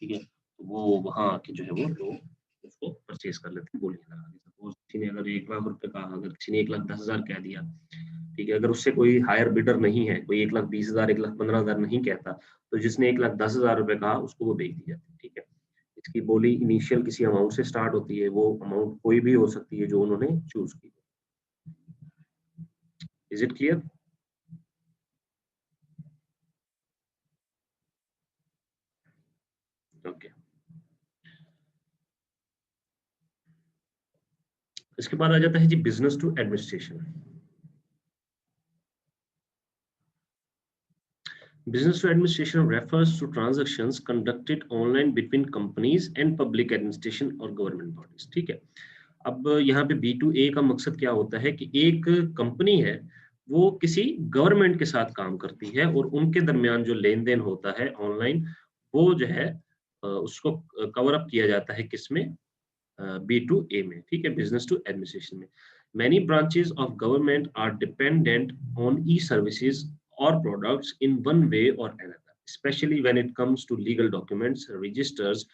ठीक है? तो वो वहाँ आके जो है वो लोग उसको परचेज़ कर लेते हैं बोलियाँ लगा के। सपोज़ किसी ने अगर ₹1,00,000 कहा, अगर किसी ने 1,10,000 कह दिया, ठीक है? अगर उससे कोई हायर बिडर नहीं है, कोई 1,20,000 1,15,000 नहीं कहता, तो जिसने ₹1,10,000 कहा उसको वो बेच दी जाती है, ठीक है? इसकी बोली इनिशियल किसी अमाउंट से स्टार्ट होती है, वो अमाउंट कोई भी हो सकती है जो उन्होंने चूज़ की। Is it clear? ओके। इसके बाद आ जाता है जी business to administration. Business to administration refers to transactions conducted online between companies and public administration और government bodies, ठीक है? अब यहाँ पे B2A का मकसद क्या होता है कि एक कंपनी है, वो किसी गवर्नमेंट के साथ काम करती है और उनके दरमियान जो लेन-देन होता है ऑनलाइन, वो जो है उसको कवर अप किया जाता है किसमें? B2A में, ठीक है? बिज़नेस टू एडमिनिस्ट्रेशन में। Many branches of government are dependent on e-services or products in one way or another, especially when it comes to legal documents, registers,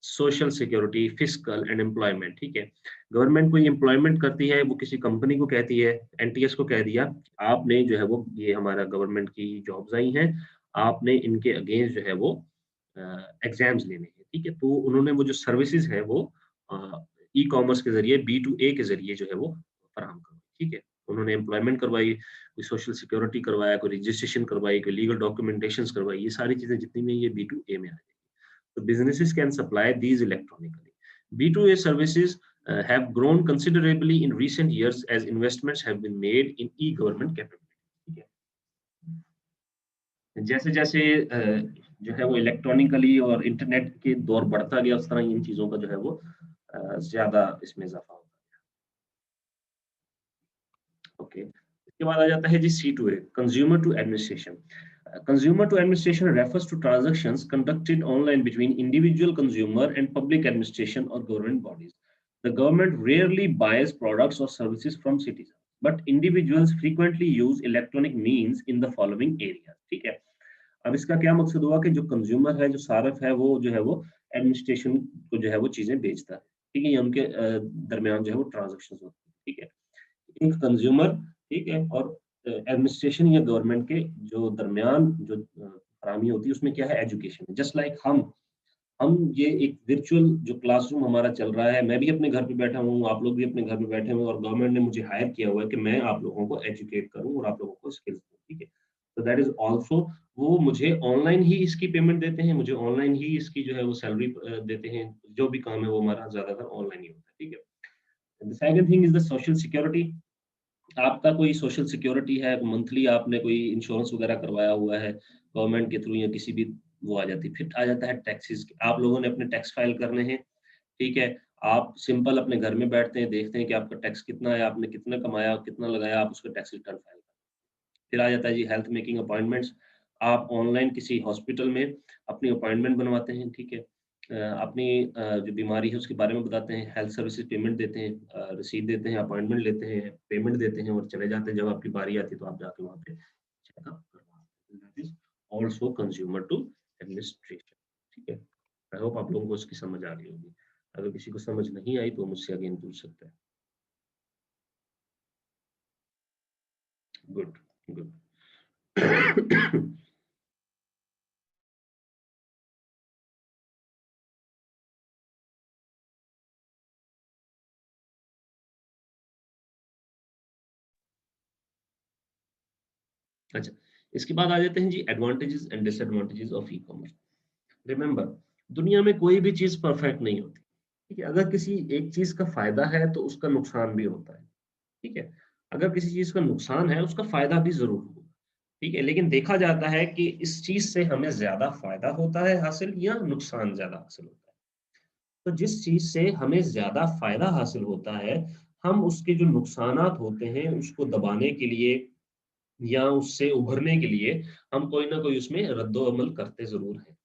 social security, fiscal and employment, ठीक है? Government कोई employment करती है, वो किसी company को कहती है, एनटीएस को कह दिया, आपने जो है वो ये हमारा गवर्नमेंट की जॉब्स आई हैं, आपने इनके अगेंस्ट जो है वो एग्ज़ाम्स लेने हैं, ठीक है? तो उन्होंने वो जो सर्विसेज़ है वो ई-कॉमर्स के ज़रिए बी टू ए के ज़रिए जो है वो फराहम करवाई, ठीक है? उन्होंने एम्प्लॉयमेंट करवाई, कोई सोशल सिक्योरिटी करवाया, कोई रजिस्ट्रेशन करवाई, कोई लीगल डॉक्यूमेंटेशंस करवाई, ये सारी चीज़ें जितनी भी हैं ये बी टू ए में आ जाएगी। So businesses can supply these electronically. B2A services have grown considerably in recent years as investments have been made in e-government capability. ठीक है? जैसे-जैसे जो है वो इलेक्ट्रॉनिकली और इंटरनेट के दौर बढ़ता गया, उस तरह इन चीज़ों का जो है वो ज़्यादा इसमें इज़ाफ़ा होता है। ओके। इसके बाद आ जाता है जी C2A, consumer to administration. Consumer to administration refers to transactions conducted online between individual consumer and public administration or government bodies. The government rarely buys products or services from citizens, but individuals frequently use electronic means in the following areas. ठीक है? अब इसका क्या मकसद हुआ कि जो consumer है, जो सारफ है, वो जो है वो एडमिनिस्ट्रेशन को जो है वो चीज़ें बेचता है। ठीक है? ये उनके दरमियान जो है वो ट्रांज़ैक्शंस होती है। ठीक है? एक कंज्यूमर, ठीक है? और एडमिनिस्ट्रेशन या गवर्नमेंट के जो दरमियान जो फराहमी होती है उसमें क्या है, एजुकेशन। जस्ट लाइक हम ये एक वर्चुअल जो क्लासरूम हमारा चल रहा है, मैं भी अपने घर पे बैठा हूँ, आप लोग भी अपने घर पे बैठे हुए हैं और गवर्नमेंट ने मुझे हायर किया हुआ है कि मैं आप लोगों को एजुकेट करूँ और आप लोगों को स्किल्स दूँ, ठीक है? So that is also वो मुझे ऑनलाइन ही इसकी पेमेंट देते हैं, मुझे ऑनलाइन ही इसकी जो है वो सैलरी देते हैं। जो भी काम है वो हमारा ज़्यादातर ऑनलाइन ही होता है, ठीक है। The second thing is the social security. आपका कोई सोशल सिक्योरिटी है, मंथली आपने कोई इंश्योरेंस वगैरह करवाया हुआ है गवर्नमेंट के थ्रू या किसी भी, वो आ जाती है। फिर आ जाता है टैक्सेस। आप लोगों ने अपने टैक्स फाइल करने हैं, ठीक है। आप सिंपल अपने घर में बैठते हैं, देखते हैं कि आपका टैक्स कितना है, आपने कितना कमाया, कितना लगाया, आप उसका टैक्स रिटर्न फाइल। फिर आ जाता है जी हेल्थ मेकिंग अपॉइंटमेंट्स। आप ऑनलाइन किसी हॉस्पिटल में अपनी अपॉइंटमेंट बनवाते हैं, ठीक है। अपनी जो बीमारी है उसके बारे में बताते हैं, हेल्थ सर्विसेज पेमेंट देते हैं, रसीद देते हैं, अपॉइंटमेंट लेते हैं, पेमेंट देते हैं और चले जाते हैं। जब आपकी बारी आती है तो आप जाके वहाँ पे चेकअप करवाते हैं। That is also consumer to administration, ठीक है। आई होप आप लोगों को इसकी समझ आ रही होगी। अगर किसी को समझ नहीं आई तो मुझसे अगेन पूछ सकता है। Good, good. अच्छा, इसके बाद आ जाते हैं जी advantages and disadvantages of e-commerce. Remember, दुनिया में कोई भी चीज़ परफेक्ट नहीं होती, ठीक है? अगर किसी एक चीज़ का फ़ायदा है, तो उसका नुकसान भी होता है, ठीक है? अगर किसी चीज़ का नुकसान है, उसका फ़ायदा भी ज़रूर होगा, ठीक है? लेकिन देखा जाता है कि इस चीज़ से हमें ज़्यादा फ़ायदा होता है हासिल या नुकसान ज़्यादा हासिल होता है। तो जिस चीज़ से हमें ज़्यादा फ़ायदा हासिल होता है, हम उसके जो नुकसानात होते हैं, उसको दबाने के लिए या उससे उभरने के लिए हम कोई ना कोई उसमें रद्दो-अमल करते ज़रूर हैं।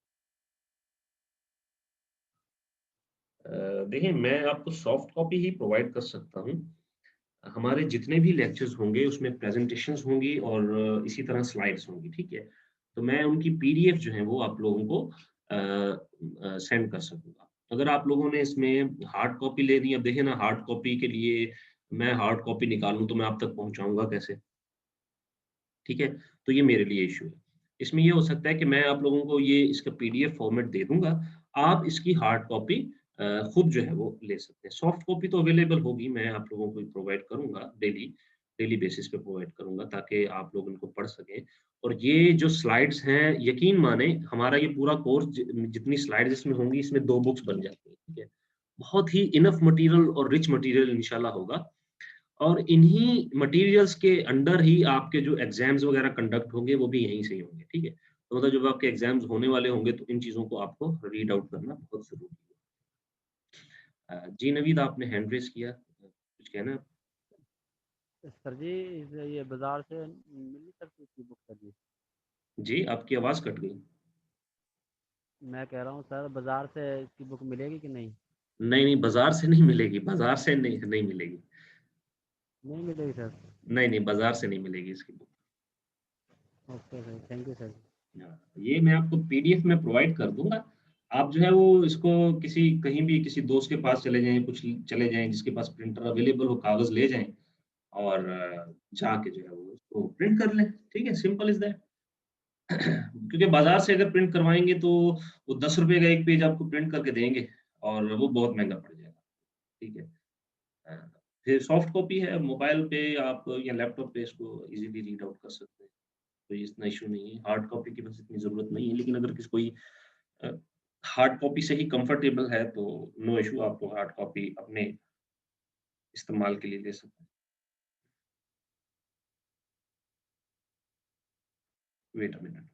देखिए, मैं आपको सॉफ्ट कॉपी ही प्रोवाइड कर सकता हूँ। हमारे जितने भी लेक्चर्स होंगे उसमें प्रेज़ेंटेशंस होंगी और इसी तरह स्लाइड्स होंगी, ठीक है? तो मैं उनकी पीडीएफ जो है वो आप लोगों को सेंड कर सकूँगा। अगर आप लोगों ने इसमें हार्ड कॉपी लेनी है, अब देखिए ना, हार्ड कॉपी के लिए मैं हार्ड कॉपी निकालूँ तो मैं आप तक पहुँचाऊँगा कैसे? ठीक है? तो ये मेरे लिए इश्यू है। इसमें ये हो सकता है कि मैं आप लोगों को ये इसका पीडीएफ फॉर्मेट दे दूँगा, आप इसकी हार्ड कॉपी खुद जो है वो ले सकते हैं। सॉफ्ट कॉपी तो अवेलेबल होगी, मैं आप लोगों को प्रोवाइड करूँगा डेली, डेली बेसिस पे प्रोवाइड करूँगा ताकि आप लोग इनको पढ़ सकें। और ये जो स्लाइड्स हैं, यकीन मानें हमारा ये पूरा कोर्स जितनी स्लाइड्स इसमें होंगी, इसमें 2 बुक्स बन जाती हैं, ठीक है? बहुत ही इनफ मटीरियल और रिच मटीरियल इंशाल्लाह होगा। और इन्हीं मटेरियल्स के अंडर ही आपके जो एग्ज़ाम्स वगैरह कंडक्ट होंगे, वो भी यहीं से ही होंगे, ठीक है? तो मतलब जब आपके एग्ज़ाम्स होने वाले होंगे, तो इन चीज़ों को आपको रीड आउट करना बहुत ज़रूरी है। जी नवीद, आपने हैंड रेज़ किया, कुछ कहना है? सर जी, ये बाजार से मिल नहीं सकती इसकी बुक सर जी? जी, आपकी आवाज़ कट गई। मैं कह रहा हूँ सर, बाजार से इसकी बुक मिलेगी कि नहीं? नहीं, नहीं, बाज़ार से नहीं मिलेगी, बाज़ार से नहीं नहीं मिलेगी। नहीं मिलेगी सर? नहीं, नहीं, बाज़ार से नहीं मिलेगी इसकी book. Okay sir, thank you sir. हाँ, ये मैं आपको पीडीएफ में प्रोवाइड कर दूँगा। आप जो है वो इसको किसी कहीं भी किसी दोस्त के पास चले जाएँ, कुछ चले जाएँ जिसके पास प्रिंटर अवेलेबल हो, कागज़ ले जाएँ और जाके जो है वो उसको प्रिंट कर लें, ठीक है? Simple is that. क्योंकि बाज़ार से अगर प्रिंट करवाएँगे तो वो ₹10 का 1 पेज आपको प्रिंट करके देंगे और वो बहुत महँगा पड़ जाएगा, ठीक है? अ, फिर सॉफ्ट कॉपी है, मोबाइल पे आप या लैपटॉप पे इसको ईज़िली रीड आउट कर सकते हैं, कोई इतना इश्यू नहीं है। हार्ड कॉपी की बस इतनी ज़रूरत नहीं है, लेकिन अगर किसी कोई अ, हार्ड कॉपी से ही कंफर्टेबल है तो नो इश्यू, आप हार्ड कॉपी अपने इस्तेमाल के लिए ले सकते हैं। वेट अ मिनट।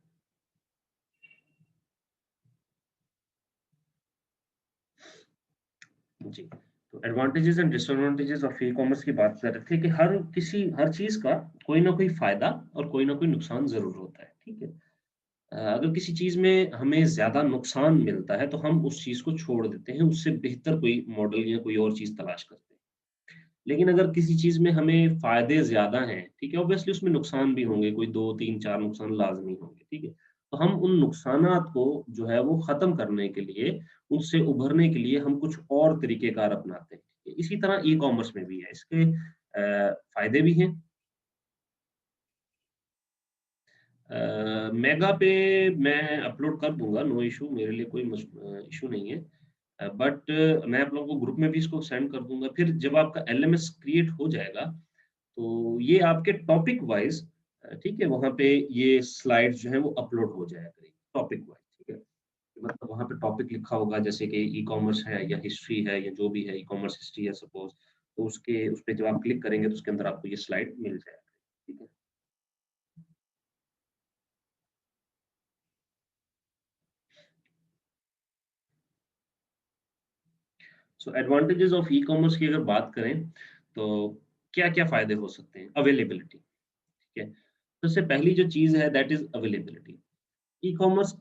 जी, तो advantages and disadvantages of e-commerce की बात कर रहे थे कि हर चीज़ का कोई ना कोई फ़ायदा और कोई ना कोई नुकसान ज़रूर होता है, ठीक है? अगर किसी चीज़ में हमें ज़्यादा नुकसान मिलता है, तो हम उस चीज़ को छोड़ देते हैं, उससे बेहतर कोई मॉडल या कोई और चीज़ तलाश करते हैं। लेकिन अगर किसी चीज़ में हमें फ़ायदे ज़्यादा हैं, ठीक है, ऑब्वियसली उसमें नुकसान भी होंगे, कोई 2, 3, 4 नुकसान लाज़मी होंगे, ठीक है? तो हम उन नुकसानात को जो है वो ख़त्म करने के लिए, उससे उभरने के लिए हम कुछ और तरीक़ेकार अपनाते हैं। इसी तरह ई-कॉमर्स में भी है, इसके फ़ायदे भी हैं। मेगा पे मैं अपलोड कर दूँगा, नो इश्यू, मेरे लिए कोई इश्यू नहीं है। बट मैं आप लोगों को ग्रुप में भी इसको सेंड कर दूँगा। फिर जब आपका एलएमएस क्रिएट हो जाएगा, तो ये आपके टॉपिक वाइज़ ठीक है, वहाँ पे ये स्लाइड जो है वो अपलोड हो जाया करेगी टॉपिक वाइज, ठीक है। मतलब वहाँ पे टॉपिक लिखा होगा, जैसे कि ई कॉमर्स है या हिस्ट्री है या जो भी है, ई कॉमर्स हिस्ट्री है सपोज, तो उसके उस पे जब आप क्लिक करेंगे तो उसके अंदर आपको ये स्लाइड मिल जाएगा, ठीक है। सो एडवांटेजेस ऑफ ई कॉमर्स की अगर बात करें तो क्या क्या फायदे हो सकते हैं। अवेलेबिलिटी, ठीक है। सबसे पहली जो चीज है that is availability. E commerce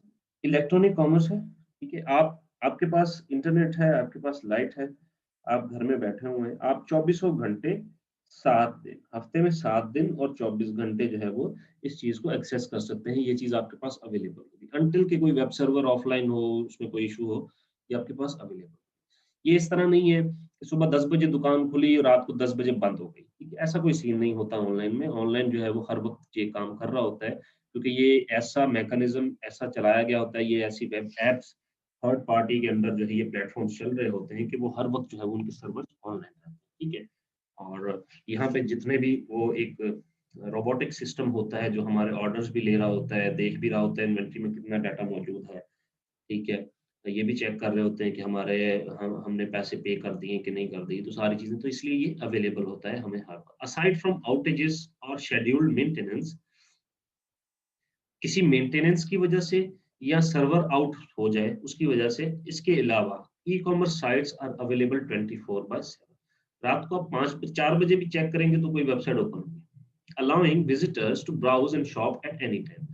electronic commerce है, ठीक है। आप आपके पास इंटरनेट है, आपके पास लाइट है, आप घर में बैठे हुए हैं, आप चौबीसों घंटे 7 दिन, हफ्ते में 7 दिन और 24 घंटे जो है वो इस चीज को एक्सेस कर सकते हैं। ये चीज आपके पास अवेलेबल होगी अनटिल के कोई वेब सर्वर ऑफलाइन हो, उसमें कोई इशू हो, ये आपके पास अवेलेबल। ये इस तरह नहीं है कि सुबह 10 बजे दुकान खुली और रात को 10 बजे बंद हो गई, ठीक है। ऐसा कोई सीन नहीं होता ऑनलाइन में। ऑनलाइन जो है वो हर वक्त ये काम कर रहा होता है, क्योंकि ये ऐसा मैकेनिज्म ऐसा चलाया गया होता है, ये ऐसी वेब एप्स थर्ड पार्टी के अंदर जो है ये प्लेटफॉर्म्स चल रहे होते हैं कि वो हर वक्त जो है वो उनके सर्वर ऑनलाइन रहते हैं, ठीक है। और यहाँ पे जितने भी वो एक रोबोटिक सिस्टम होता है जो हमारे ऑर्डर्स भी ले रहा होता है, देख भी रहा होता है इन्वेंट्री में कितना डाटा मौजूद है, ठीक है। तो ये भी चेक कर रहे होते हैं कि हमारे हमने पैसे पे कर दिए कि नहीं कर दिए, तो सारी चीजें, तो इसलिए ये अवेलेबल होता है हमें हर वक्त। असाइड फ्रॉम आउटेजेस और शेड्यूल्ड मेंटेनेंस, किसी मेंटेनेंस की वजह से या सर्वर आउट हो जाए उसकी वजह से, इसके अलावा e commerce sites are available 24/7। रात को आप 4 बजे भी चेक करेंगे तो कोई वेबसाइट ओपन होगी, allowing visitors to browse and shop at any time,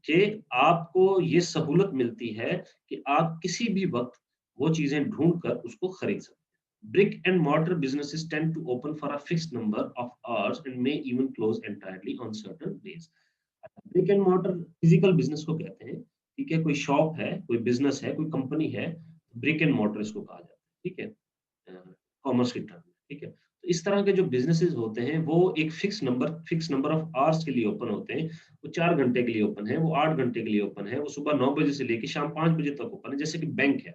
कि आपको ये सहूलत मिलती है कि आप किसी भी वक्त वो चीजें ढूंढ कर उसको खरीद सकते हैं। Brick and mortar businesses tend to open for a fixed number of hours and may even close entirely on certain days. Brick and mortar physical business को कहते हैं, ठीक है। कोई शॉप है, कोई बिजनेस है, कोई कंपनी है, ब्रिक एंड मॉर्टर इसको कहा जाता है, ठीक है, कॉमर्स की टर्म में, ठीक है। तो इस तरह के जो बिजनेसेस होते हैं वो एक फिक्स नंबर ऑफ आवर्स के लिए ओपन होते हैं। वो 4 घंटे के लिए ओपन है, वो 8 घंटे के लिए ओपन है, वो सुबह 9 बजे से लेकर शाम 5 बजे तक ओपन है। जैसे कि बैंक है,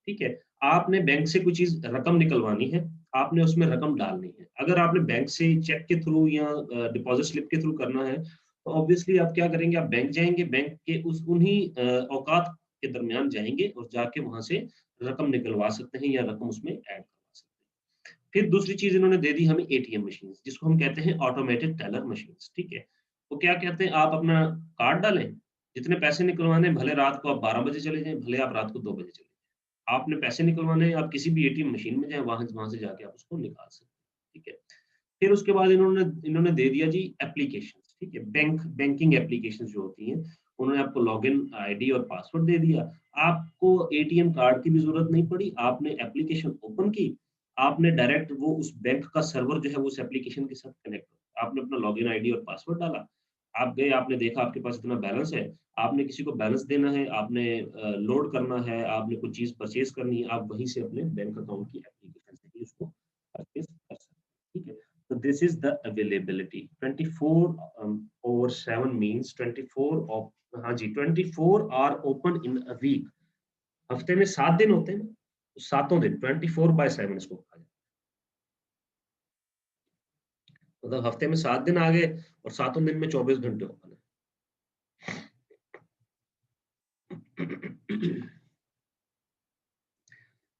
ठीक है। आपने बैंक से कोई चीज रकम निकलवानी है, आपने उसमें रकम डालनी है। अगर आपने बैंक से चेक के थ्रू या डिपॉजिट स्लिप के थ्रू करना है तो ऑब्वियसली आप क्या करेंगे, आप बैंक जाएंगे, बैंक के उस उन्हीं औकात के दरमियान जाएंगे और जाके वहां से रकम निकलवा सकते हैं या रकम उसमें ऐड करवा सकते हैं। फिर दूसरी चीज इन्होंने दे दी हमें एटीएम मशीन, जिसको हम कहते हैं ऑटोमेटेड टेलर मशीन, ठीक है। वो क्या कहते हैं, आप अपना कार्ड डालें, जितने पैसे निकलवाने हैं, भले रात को आप 12 बजे चले जाएं, भले आप रात को 2 बजे चले जाएं, आपने पैसे निकलवाने हैं, आप किसी भी एटीएम मशीन में जाएं, वहां वहां से जाके आप उसको निकाल सकते हैं, ठीक है। फिर उसके बाद इन्होंने इन्होंने दे दिया जी एप्लीकेशन, ठीक है। बैंकिंग एप्लीकेशन जो होती हैं, उन्होंने आपको लॉगिन आईडी और पासवर्ड दे दिया। आपको एटीएम कार्ड की भी जरूरत नहीं पड़ी, आपने एप्लीकेशन ओपन की, आपने डायरेक्ट वो उस बैंक का सर्वर जो है वो उस एप्लीकेशन के साथ कनेक्ट हो, आपने अपना लॉगिन आईडी और पासवर्ड डाला, आप गए, आपने देखा आपके पास इतना बैलेंस है, आपने किसी को बैलेंस देना है, आपने लोड करना है, आपने कुछ चीज परचेज करनी है, आप वहीं से अपने बैंक अकाउंट की एप्लीकेशन से ही उसको परचेज कर सकते हैं, ठीक है। So this is the availability. 24/7 means 24 of, हाँ जी, 24 are open in a week। हफ्ते में 7 दिन होते हैं ना, तो सातों दिन 24/7 इसको कहा जाता है। मतलब हफ्ते में 7 दिन आ गए और सातों दिन में 24 घंटे ओपन है।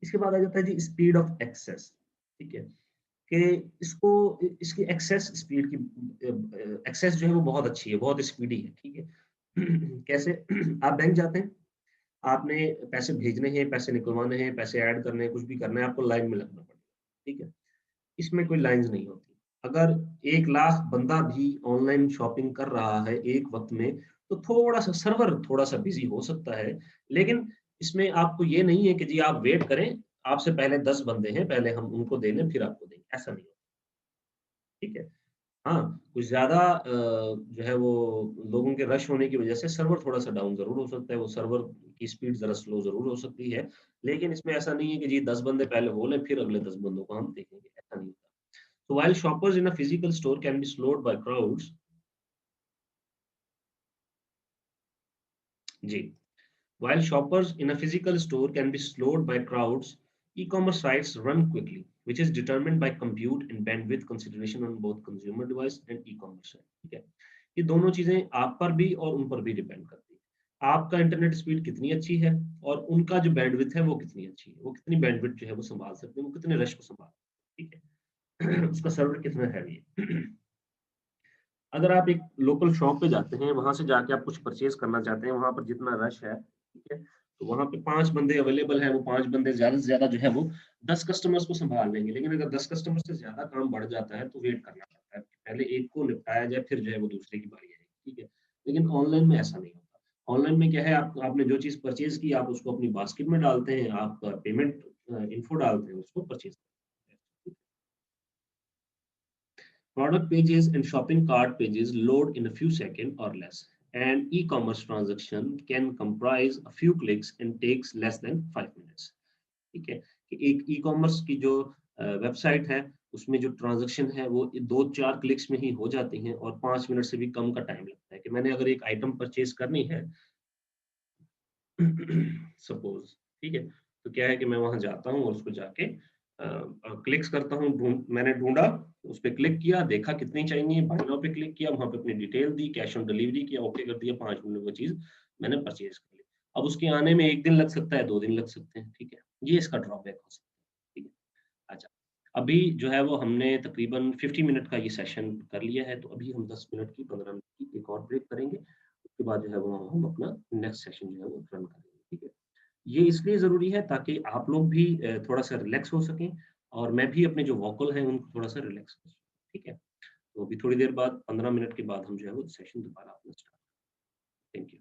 इसके बाद आ जाता है जी स्पीड ऑफ एक्सेस, ठीक है। कि इसको इसकी एक्सेस स्पीड की एक्सेस जो है वो बहुत अच्छी है, बहुत स्पीडी है, ठीक है। कैसे, आप बैंक जाते हैं, आपने पैसे भेजने हैं, पैसे निकलवाने हैं, पैसे ऐड करने हैं, कुछ भी करना है, आपको लाइन में लगना पड़ेगा, ठीक है। इसमें कोई लाइंस नहीं होती। अगर 1 लाख बंदा भी ऑनलाइन शॉपिंग कर रहा है एक वक्त में, तो थोड़ा सा सर्वर थोड़ा सा बिजी हो सकता है, लेकिन इसमें आपको ये नहीं है कि जी आप वेट करें, आपसे पहले 10 बंदे हैं, पहले हम उनको दे लें फिर आपको देंगे, ऐसा नहीं होता, ठीक है। हाँ, कुछ ज़्यादा जो है वो लोगों के रश होने की वजह से सर्वर थोड़ा-सा डाउन ज़रूर हो सकता है, वो सर्वर की स्पीड ज़रा स्लो ज़रूर हो सकती है, लेकिन इसमें ऐसा नहीं है कि जी 10 बंदे पहले हो लें, फिर अगले 10 बंदों को हम देखेंगे, ऐसा नहीं होता। So while shoppers in a physical store can be slowed by crowds, ji, while shoppers in a physical store can be slowed by crowds, e-commerce sites run quickly, which is determined by compute and bandwidth consideration on both consumer device and e-commerce side, ठीक है। ये दोनों चीज़ें आप पर भी और उन पर भी डिपेंड करती है। आपका इंटरनेट स्पीड कितनी अच्छी है और उनका जो बैंडविड्थ है वो कितनी अच्छी है। वो कितनी बैंडविड्थ जो है वो सँभाल सकते हैं, वो कितने रश को सँभाल ठीक है। उसका सर्वर कितना हैवी है। अगर आप एक लोकल शॉप पे जाते हैं, वहाँ से जाके आप कुछ परचेज़ करना चाहते हैं, वहाँ पर जितना रश है, ठीक है? तो वहाँ पे 5 बंदे अवेलेबल हैं, वो 5 बंदे ज़्यादा से ज़्यादा जो है वो 10 कस्टमर्स को सँभाल लेंगे। लेकिन अगर 10 कस्टमर से ज़्यादा काम बढ़ जाता है, तो वेट करना पड़ता है। पहले एक को निपटाया जाए, फिर जो है वो दूसरे की बारी आएगी, ठीक है? लेकिन ऑनलाइन में ऐसा नहीं होता। ऑनलाइन में क्या है, आप आपने जो चीज़ परचेज़ की, आप उसको अपनी बास्केट में डालते हैं, आप पेमेंट इन्फो डालते हैं, उसको परचेज़ करते हैं। Product pages and shopping cart pages load in a few seconds or less. And e-commerce transaction can comprise a few clicks and takes less than 5 minutes. ठीक है कि एक ई-कॉमर्स की जो वेबसाइट है उसमें जो ट्रांजैक्शन है वो 2-4 क्लिक्स में ही हो जाती हैं और 5 मिनट से भी कम का टाइम लगता है कि मैंने अगर एक आइटम परचेज करनी है सपोज ठीक है तो क्या है कि मैं वहां जाता हूँ और उसको जाके क्लिक्स करता हूँ मैंने ढूंढा उस पर क्लिक किया देखा कितनी चाहिए बाय नाउ पे क्लिक किया वहां पे अपनी detail the cash on delivery किया ओके कर दिया 5 मिनट में वो चीज मैंने परचेज कर ली अब उसके आने में 1 दिन लग सकता है 2 दिन लग सकते हैं ठीक है ये इसका ड्रॉबैक हो सकता है ठीक है अच्छा अभी जो है वो हमने तकरीबन 50 मिनट का ये सेशन कर लिया है तो अभी हम 10 मिनट की 15 मिनट की एक और ब्रेक करेंगे उसके बाद जो है वो हम अपना नेक्स्ट सेशन जो है वो रन करेंगे ठीक है ये इसलिए ज़रूरी है ताकि आप लोग भी थोड़ा-सा रिलैक्स हो सकें और मैं भी अपने जो वोकल हैं उनको थोड़ा-सा रिलैक्स कर सकूँ, ठीक है? तो अभी थोड़ी देर बाद 15 मिनट के बाद हम जो है वो सेशन दोबारा अपना स्टार्ट थैंक यू।